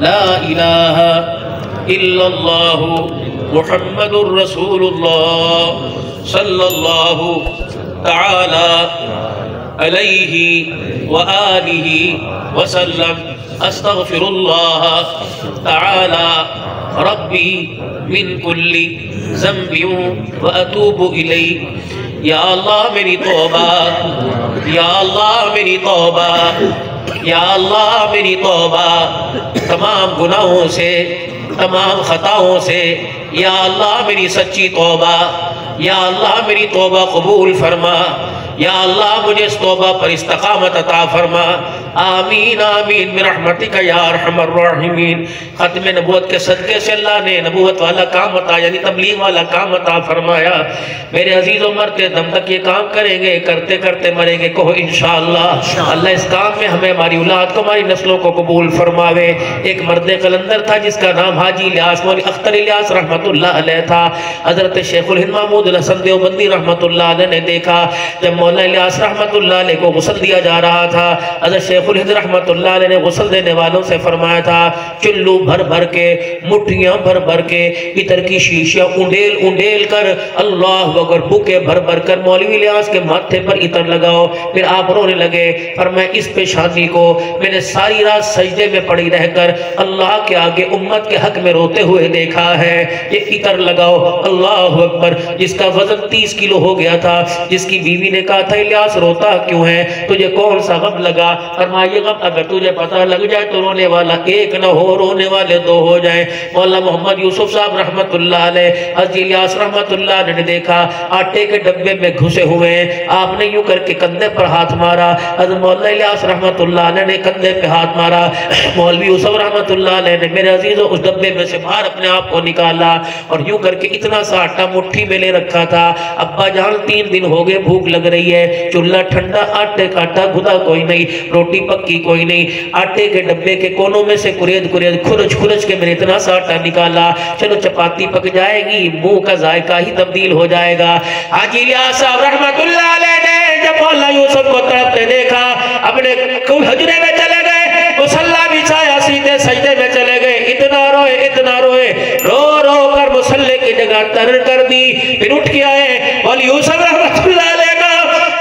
لا الہ الا اللہ محمد الرسول اللہ صلی اللہ تعالی علیہ وآلہ وسلم استغفر اللہ تعالی ربی من کل ذنب واتوب الیہ۔ یا اللہ میری توبہ، یا اللہ میری توبہ، یا اللہ میری توبہ، تمام گناہوں سے، تمام خطاؤں سے، یا اللہ میری سچی توبہ، یا اللہ میری توبہ قبول فرما، یا اللہ مجھے اس توبہ پر استقامت عطا فرما، آمین آمین برحمتک یا ارحم الراحمین۔ ختم نبوت کے صدقے سے اللہ نے نبوت والا کام عطا، یعنی تبلیغ والا کام عطا فرمایا۔ میرے عزیزوں مرتے دم تک یہ کام کریں گے، کرتے کرتے مریں گے، کہو انشاءاللہ۔ اللہ اس کام میں ہمیں، ہماری اولاد کو، ہماری نسلوں کو قبول فرماوے۔ ایک مرد قلندر تھا جس کا نام حاجی الیاس مولوی اختر الیاس رحمت اللہ علیہ تھا۔ حضرت شیخ الہند محمود الحسن دیوبندی رحمت اللہ علیہ نے دیکھا جب مولانا الیاس رحمت اللہ علیہ کو غسل دیا جا رہا تھا، حضرت شیخ الہند رحمت اللہ علیہ نے غسل دینے والوں سے فرمایا تھا چلو بھر بھر کے، مٹھیاں بھر بھر کے، عطر کی شیشیاں انڈیل انڈیل کر، اللہ اکبر، بکے بھر بھر کر مولوی الیاس کے ماتھے پر عطر لگاؤ۔ پھر آپ رونے لگے، فرمایا اس پیشانی کو میں نے ساری رات سجدے میں پڑی رہ کر اللہ کے آگے امت کے حق میں روتے ہوئے دیکھا ہے، یہ عطر لگاؤ۔ اللہ اکبر، جس کا وزن 30 کلو ہو گیا تھا، جس کی بیوی نے کہا تھا الیاس روتا کیوں ہے، تجھے کون سا غم لگا؟ فرمایا یہ غم اگر تجھے پتہ لگ جائے تو رونے والا ایک نہ ہو، رونے والے دو ہو جائیں۔ مولانا محمد یوسف صاحب رحمت اللہ علیہ، حضرت الیاس رحمت اللہ علیہ نے دیکھا آٹے کے ڈبے میں گھسے ہوئے ہیں، آپ نے یوں کر کے کندھے پر ہاتھ مارا، حضرت مولانا الیاس رحمت اللہ علیہ نے کندھے پہ ہاتھ مارا، مولوی یوسف رحمت اللہ علیہ نے میرے عزیزوں اس ڈبے میں سے باہر اپنے آپ کو نکالا اور یوں کر کے اتنا سا آٹا مٹھی میں لے رکھا تھا۔ ابا جان 3 دن ہو گئے، بھوک لگ رہی ہے، چولہا ٹھنڈا، آٹے کا آٹا گھدا کوئی نہیں، روٹی پکی کوئی نہیں، آٹے کے ڈبے کے کونوں میں سے کرید کرید کھرچ کھرچ کے میں نے اتنا سا آٹا نکالا، چلو چپاتی پک جائے گی، منہ کا ذائقہ ہی تبدیل ہو جائے گا۔ حاجی الیاس صاحب رحمت اللہ علیہ نے جب مولانا یوسف کو تڑپتے دیکھا، اپنے حجرے میں چلے گئے، مصلی بچھایا، سیدھے سجدے میں چلے گئے، اتنا روئے اتنا روئے، رو رو کر مصلی کی جگہ تر کر دی۔ پھر اٹھ کے آئے مولانا یوسف رحمت اللہ علیہ کا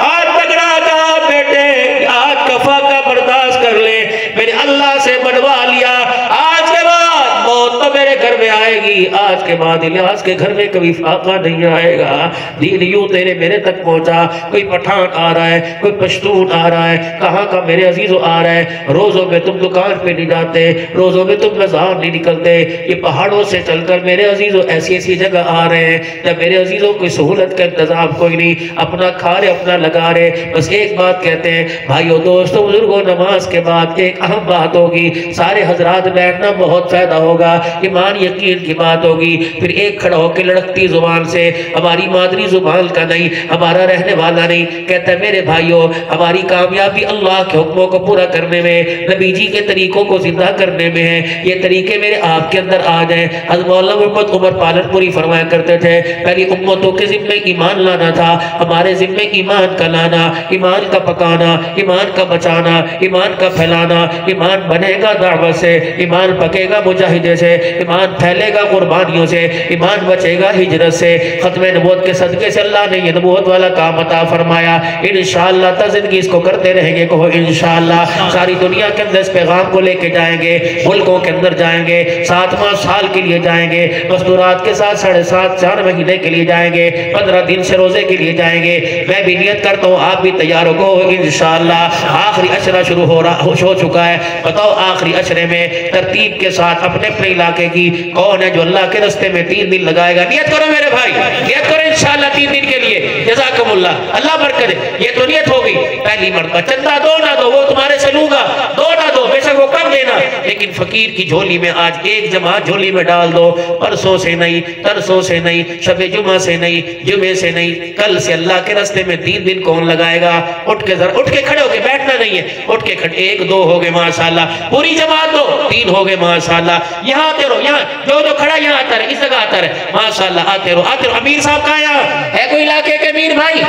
آج تگڑا کہا بیٹے آج کفا کا برداشت کر لے، میرے اللہ سے بنوا لیا، آج کے بعد موت تو میرے گھر میں آئے گی، آج کے بعد الیاس کے گھر میں کبھی فاقہ نہیں آئے گا۔ دین یوں تیرے میرے تک پہنچا، کوئی پٹھان آ رہا ہے، کوئی پشتون آ رہا ہے، کہاں کا میرے عزیزوں آ رہا ہے، روزوں میں تم دکان پہ نہیں جاتے، روزوں میں تم بازار نہیں نکلتے، یہ پہاڑوں سے چل کر میرے عزیزوں ایسی ایسی جگہ آ رہے ہیں جب میرے عزیزوں کوئی سہولت کا انتظام کوئی نہیں، اپنا کھا رہے اپنا لگا رہے۔ بس ایک بات کہتے ہیں بھائیو دوستو بزرگوں، نماز کے بعد ایک اہم بات ہوگی، سارے حضرات بیٹھنا بہت فائدہ ہوگا، ایمان یقین کی بات ہوگی۔ پھر ایک کھڑا ہو کے لڑکتی زبان سے، ہماری مادری زبان کا نہیں، ہمارا رہنے والا نہیں، کہتا ہے میرے بھائیو ہماری کامیابی اللہ کے حکموں کو پورا کرنے میں، نبی جی کے طریقوں کو زندہ کرنے میں ہے، یہ طریقے میرے آپ کے اندر آ جائیں۔ حضرت مولانا محمد عمر پالن پوری فرمایا کرتے تھے پہلی امتوں کے ذمہ ایمان لانا تھا، ہمارے ذمہ ایمان کا لانا، ایمان کا پکانا، ایمان کا بچانا، ایمان کا پھیلانا۔ ایمان بنے گا دعوت سے، ایمان پکے گا مجاہدے سے، ایمان پھیلے گا قربانیوں سے، ایمان بچے گا ہجرت سے۔ ختم نبوت کے صدقے سے اللہ نے یہ نبوت والا کام عطا فرمایا، انشاءاللہ تا زندگی اس کو کرتے رہیں گے، کہو انشاءاللہ۔ ساری دنیا کے اندر اس پیغام کو لے کے جائیں گے، ملکوں کے اندر جائیں گے، 7واں سال کے لیے جائیں گے، مستورات کے ساتھ 7.5 4 مہینے کے لیے جائیں گے، 15 دن سے روزے کے لیے جائیں گے۔ میں بھی نیت کرتا ہوں آپ بھی تیار ہو انشاءاللہ۔ آخری عشرہ شروع ہو چکا ہے، بتاؤ آخری عشرے میں ترتیب کے ساتھ اپنے اپنے علاقے کی کون ہے جو اللہ کے راستے میں 3 دن لگائے گا؟ نیت کرو میرے بھائی، نیت کرو انشاءاللہ 3 دن کے لیے، جزاکم اللہ، اللہ برکت دے۔ یہ تو نیت ہوگی، پہلی مرتبہ چندہ دو نہ دو وہ تمہارے سے لوں گا، دو نہ دو بے شک وہ کم دینا، لیکن فقیر کی جھولی میں آج ایک جماعت جھولی میں ڈال دو، پرسوں سے نہیں، ترسوں سے نہیں، شب جمعہ سے نہیں، جمعے سے نہیں، کل سے اللہ کے راستے میں 3 دن کون لگائے گا؟ اٹھ کے ذرا اٹھ کے کھڑے ہو کے بیٹھنا نہیں ہے، اٹھ کے کھڑے، 1 2 ہو گئے ماشاءاللہ، پوری جماعت دو، 3 ہو گئے ماشاءاللہ، یہاں آتے رہو، یہاں جو جو کھڑا یہاں آتا رہے، اس جگہ آتا رہے، ماشاءاللہ آتے رہو آتے رہو۔ امیر صاحب کہاں یہاں ہے؟ کوئی علاقے کے امیر بھائی؟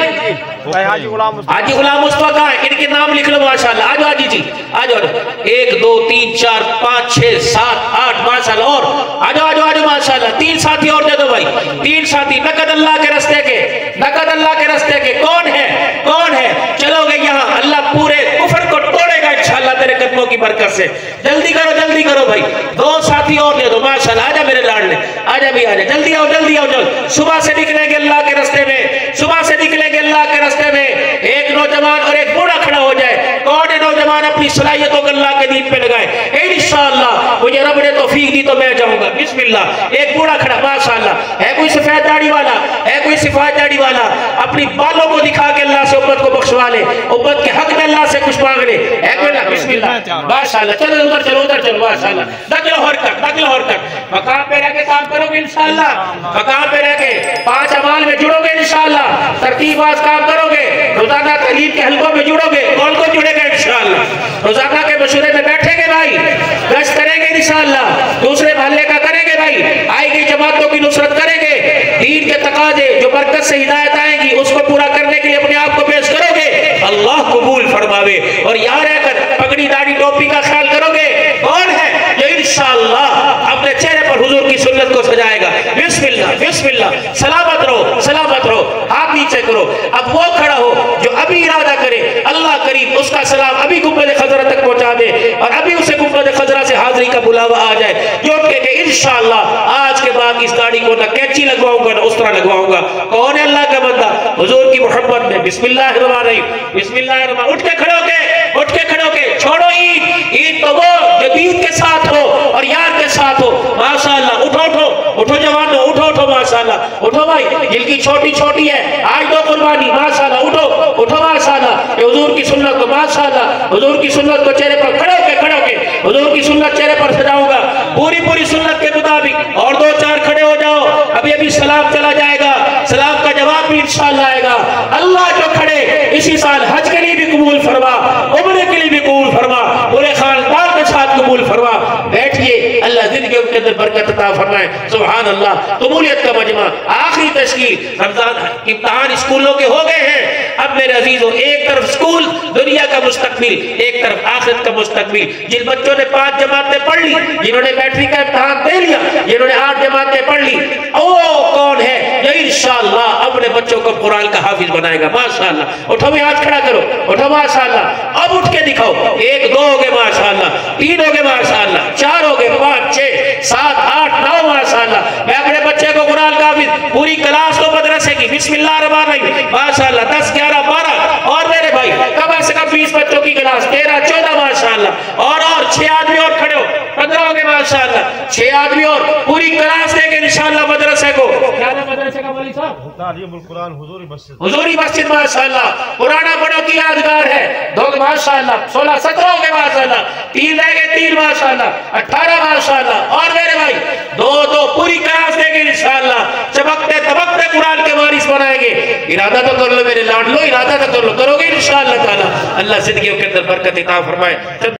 حاجی غلام مصطفیٰ کہاں ہے؟ ان کے نام لکھ لو ماشاءاللہ۔ آجو حاجی جی آجو، 1 2 3 4 5 6 7 8 ماشاءاللہ، اور آجو آجو آجو ماشاءاللہ۔ 3 ساتھی اور دے دو بھائی، 3 ساتھی نقد اللہ کے راستے کے، نقد اللہ کے راستے کے۔ کون ہے کون ہے؟ چلو گے یہاں، اللہ پورے کفر کو توڑے گا انشاءاللہ تیرے قدموں کی برکت سے۔ جلدی کرو بھائی، 2 ساتھی اور دے دو ماشاءاللہ۔ آجا میرے لاڈلے، آجا بھی آجا، جلدی آؤ جلدی آؤ جلد۔ صبح سے نکلیں گے اللہ کے راستے میں، صبح سے نکلیں گے اللہ کے راستے میں۔ ایک نوجوان اور ایک بوڑھا کھڑا ہو جائے، کون ہے نوجوان اپنی صلاحیتوں کو اللہ کے دین پہ لگائے؟ انشاءاللہ مجھے رب نے توفیق دی تو میں جاؤں گا، بسم اللہ۔ ایک بوڑھا کھڑا ماشاءاللہ، ہے کوئی سفید داڑھی والا؟ ہے کوئی سفید داڑھی والا؟ اپنی بالوں کو دکھا کے اللہ سے امت کو بخشوا لے، امت کے حق میں اللہ سے کچھ مانگ لے، ہے کوئی نہ؟ بسم اللہ ماشاءاللہ۔ چلو ادھر چلو ادھر چلو ماشاءاللہ۔ نقل و حرکت، مقام پہ رہ کے کام کرو گے انشاءاللہ، مقام پہ رہ کے 5 اعمال میں جڑو گے انشاءاللہ، ترتیب باز کام کرو گے، روزانہ تحریر کے حلقوں میں جڑو گے، کون کون جڑے گا انشاءاللہ؟ روزانہ کے مشورے میں بیٹھیں گے بھائی، گشت کریں گے انشاءاللہ، دوسرے محلے کا کریں گے بھائی، آئی گئی جماعتوں کی نصرت کریں گے، دین کے تقاضے جو برکت سے ہدایت آئیں گی اس کو پورا کرنے کے لیے اپنے آپ کو پیش کرو گے، اللہ قبول فرماوے۔ اور یہاں رہ کر پگڑی داڑھی ٹوپی کا خیال کرو گے، کون ہے جو انشاءاللہ اپنے چہرے پر حضور کی سنت کو سجائے گا؟ بسم اللہ بسم اللہ۔ سلامت رہو سلامت رہو، ہاتھ نیچے کرو۔ اب وہ کھڑا ہو جو ابھی ارادہ کرے، اللہ کریم اس کا سلام ابھی گنبد خضرا تک پہنچا دے، اور ابھی اسے گنبد خضرا سے حاضری کا بلاوا آ جائے، جو کہ انشاءاللہ آج کے بعد اس داڑھی کو نہ کینچی لگواؤں گا نہ اس طرح لگواؤں گا۔ کون ہے اللہ کا بندہ حضور کی محبت میں؟ بسم اللہ الرحمن الرحیم، بسم اللہ الرحمن الرحیم۔ اٹھ کے کھڑو گے، اٹھ کے کھڑو گے، چھوڑو عید، عید تو وہ جو دین کے ساتھ ہو اور یار کے ساتھ ہو ماشاءاللہ۔ اٹھو اٹھو اٹھو جوانو، اٹھو اٹھو ماشاءاللہ، اٹھو بھائی، جن کی چھوٹی چھوٹی ہے آج دو قربانی ماشاءاللہ، اٹھو اٹھو ماشاءاللہ، حضور کی سنت کو ماشاءاللہ، حضور کی سنت کو چہرے پر کھڑو کے حضور کی سنت چہرے پر سجاؤں گا پوری سنت کے مطابق۔ اور 2-4 کھڑے ہو جاؤ، ابھی ابھی سلام چلا جائے گا، سلام کا جواب بھی انشاءاللہ آئے گا۔ اللہ جو کھڑے اسی سال حج کے لیے بھی قبول فرما، عمرے کے لیے بھی قبول فرما، پورے خاندان کے ساتھ قبول فرما۔ بیٹھئے، اللہ زندگیوں کے اندر برکت عطا فرمائے۔ سبحان اللہ۔ قبولیت کا مجمع، آخری تشکیل، رمضان امتحان اسکولوں کے ہو گئے ہیں۔ اب میرے عزیزوں، ایک طرف اسکول دنیا کا مستقبل، ایک طرف آخرت کا مستقبل۔ جن بچوں نے 5 جماعتیں پڑھ لی، جنہوں نے بیٹری کا امتحان دے لیا، جنہوں نے 8 جماعتیں پڑھ لی، وہ کون ہے جو انشاءاللہ اپنے بچوں کو قرآن کا حافظ بنائے گا؟ ماشاءاللہ۔ اٹھو بھی ہاتھ کھڑا کرو، اٹھو ماشاءاللہ۔ اب اٹھ کے دکھاؤ، 1 2 ہو گئے ماشاءاللہ، 3 ہو گئے ماشاءاللہ، 4 ہو گئے، 5 6 7 8 9 ماشاءاللہ۔ میں اپنے بچے کو قرآن کا حافظ، پوری کلاس کو مدرسے کی بسم اللہ الرحمن الرحیم ماشاءاللہ 10 11 12، اور میرے بھائی کم سے کم 20 بچوں کی کلاس 13 14 ماشاءاللہ، اور 6 آدمی اور کھڑے ہو، 15 ہو گئے ماشاءاللہ، 6 آدمی اور پوری کلاس دیں گے انشاءاللہ مدرسے کو۔ کیا نام مدرسے کا مولوی صاحب؟ تعلیم القرآن حضوری مسجد، حضوری مسجد ماشاءاللہ۔ پرانا بڑوں کی یادگار ہے، 2 ماشاءاللہ، 16 17 ہو گئے ماشاءاللہ، 3 رہ گئے 3 ماشاءاللہ، 18 ماشاءاللہ، اور میرے بھائی 2 پوری کلاس دیں گے انشاءاللہ، چمکتے دمکتے قرآن کے وارث بنائیں گے۔ ارادہ تو کر لو میرے لاڈلو، ارادہ تو کر لو، کرو گے انشاءاللہ تعالی۔ اللہ زندگیوں کے اندر برکت عطا فرمائے۔